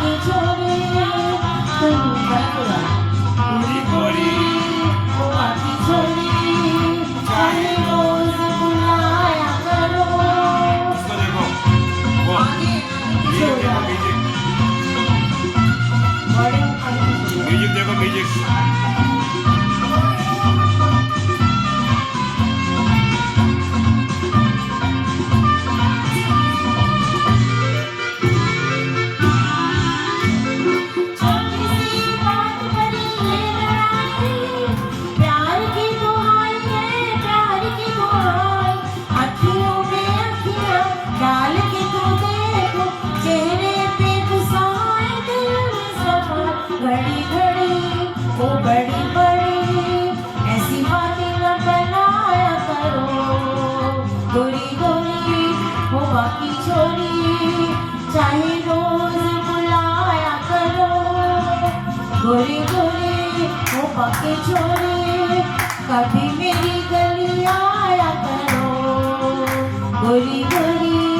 बाकी छोरी तुम बतवा गोरी गोरी वो बाकी छोरी चाहे रोज बुलाया करो इसको देखो वो म्यूजिक देखो म्यूजिक बड़ी बड़ी ऐसी बातें न बनाया करो गोरी गोरी वो बाकी छोरी चाहे रोज बुलाया करो गोरी गोरी वो बाकी छोरी कभी मेरी गली आया करो गोरी गोरी